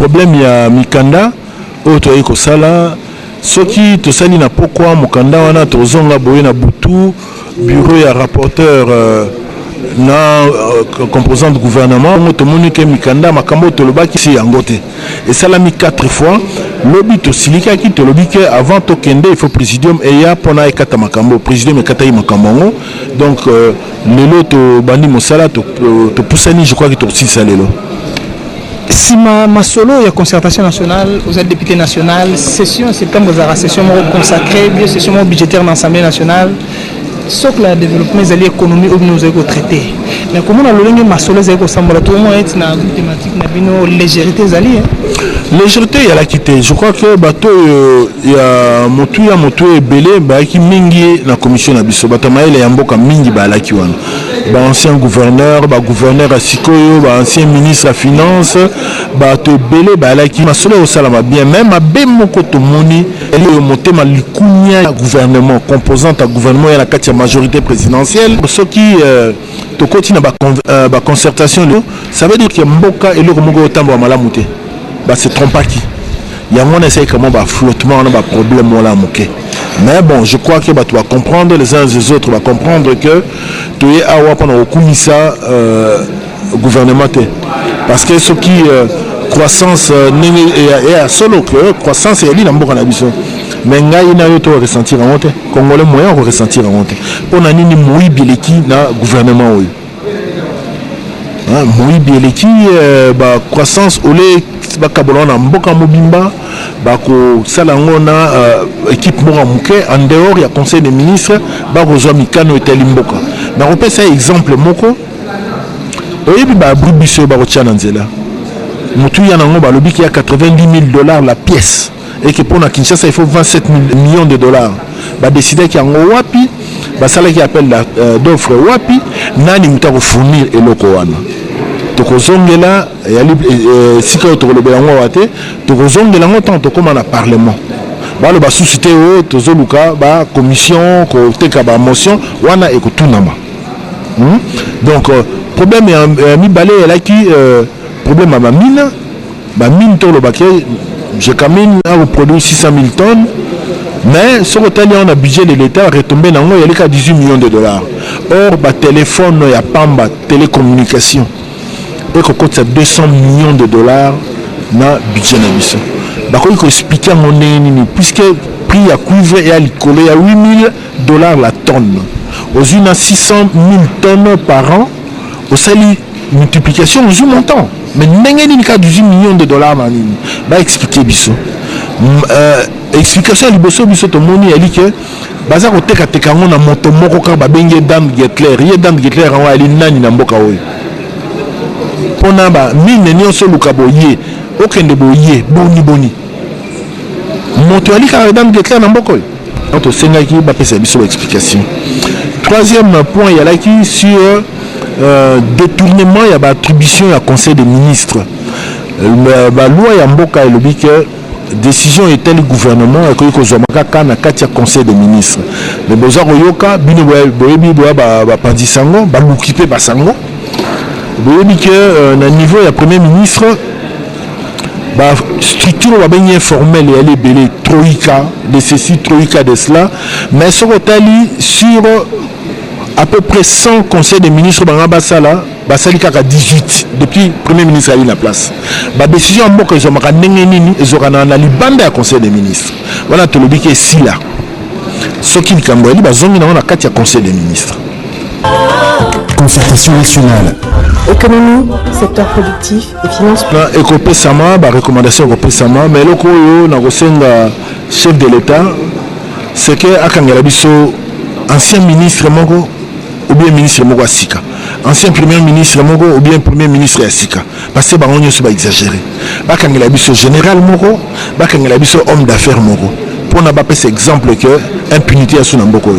problème ya mikanda oto eko sala soki to sali na pourquoi mukanda wana tozonga boye na butu bureau ya rapporteur na composant du gouvernement to monique mikanda makambo to lobaki si yangote et salami 4 fois lobby to silika ki to lobby que avant to kende il faut présidium et ya pona ekata makambo présidium ekata yi makambo donc lelo to bandi mosala to poussani je crois que to si salelo. Si ma solo il y a concertation nationale, vous êtes député national, session en septembre, vous avez session consacrée, bien session budgétaire dans l'Assemblée nationale, sauf que le développement des alliés économiques nous avons traité. Mais comment on a le ma solo, vous avez tout le monde est dans une thématique, dans une légèreté des alliés. Légèreté, il y a la quitté. Je crois que bateau, il y a moto et belé, qui mingi la commission nabiso. Batamaïle et Amboka mingi ba la kiwan. Ancien gouverneur, gouverneur à Sikoyo, ancien ministre à finance, bateau belé ba la ki. Ma solo au salama bien. Même à Bemoko Tomoni, elle est montée ma likunya gouvernement, composante à gouvernement et la quatrième majorité présidentielle. Ce qui to continue ba concertation, ça veut dire que Mboka et le Mogo Otambo Malamouté. C'est trompaki. Il y a mon essai comment flottement on a un problème là moqué. Mais bon, je crois que tu vas comprendre les uns et les autres va comprendre que tu es à pendant au commissaire gouvernemental. Parce que ce qui croissance et à solo que croissance est dans beaucoup d'habitude. Mais il y a eu ressentir en honte. Congolais moyen de ressentir en honte. Pour nani ni moui bileki na gouvernement oui. Moui bileki croissance au lait bakabolona mboka mobimba bako salango na équipe moko muke en dehors ya conseil des ministres bakozwa mikano etali mboka na kopesa exemple moko oyebi ba brubiso bakotia na nzela mutu ya nango balobi ki ya $90,000 la pièce et que pour na Kinshasa il faut 27 millions de dollars ba décider ki yango wapi basala ki appelle d'offre wapi nani mutako fournir eloko wana tokozongela yali sika tokolobela ngo wate tokozongela ngo tant tokoma na parlement ba le ba suscité o tozoluka ba commission ko teka ba motion wana ekotunama donc problème ya mibale ya ki problème ya mine to lobake je camine à produire 600 000 tonnes mais ce que on a budget de l'État retombé dans il y a 18 millions de dollars or ba téléphone ya pamba télécommunication et qu'on coûte 200 millions de dollars na budget na biso. Bah il faut expliquer mon ennemi puisque prix à cuivre et à l'icole à $8,000 la tonne. Aux une à 600 000 tonnes par an, au sali multiplication aux montant. Mais n'engagez pas 18 millions de dollars na nini. Bah expliquer biso. Explication à l'iboso biso to moni elle dit que bazar au teka teka on a moto moko ka ba benge Dan Getler. Yé Dan Getler en wa ali nani na mboka oyo. Pona ba mine nyonso luka boye okende boye boni moto ali ka Dan Getler na mboko oyo to senga ki ba pesa biso explication. Troisième point il y a là qui sur détournement ya ba attribution ya conseil des ministres ba loi ya mboka elobi que décision est telle gouvernement que kozomaka kana kati ya conseil des ministres mais besoin koyoka bino boyebi ba pandisango ba lukipe ba sango. Vous voyez que à niveau du Premier ministre, la structure est informelle et elle est belle, Troïka, de ceci, Troïka de cela, mais sur à peu près 100 conseils des ministres, Basali Kaka 18, depuis le Premier ministre a eu la place. La décision en que ils ont la libanda à conseil des ministres. Voilà tout le but qui est si là. Ce qui est Camboueli, ils ont la 4 conseil des ministres. Concertation nationale. Économie, secteur productif et finance. Écopé Sama, recommandation Écopé Sama, mais le chef de l'État, c'est que Akangelabiso, ancien ministre Mogo, ou bien ministre Mogo Asika, ancien premier ministre Mogo, ou bien premier ministre Asika, parce que on ne pas exagéré. Akangelabiso général Mogo, Akangelabiso homme d'affaires Mogo. Pour n'a pas cet exemple que impunité à son Mboko.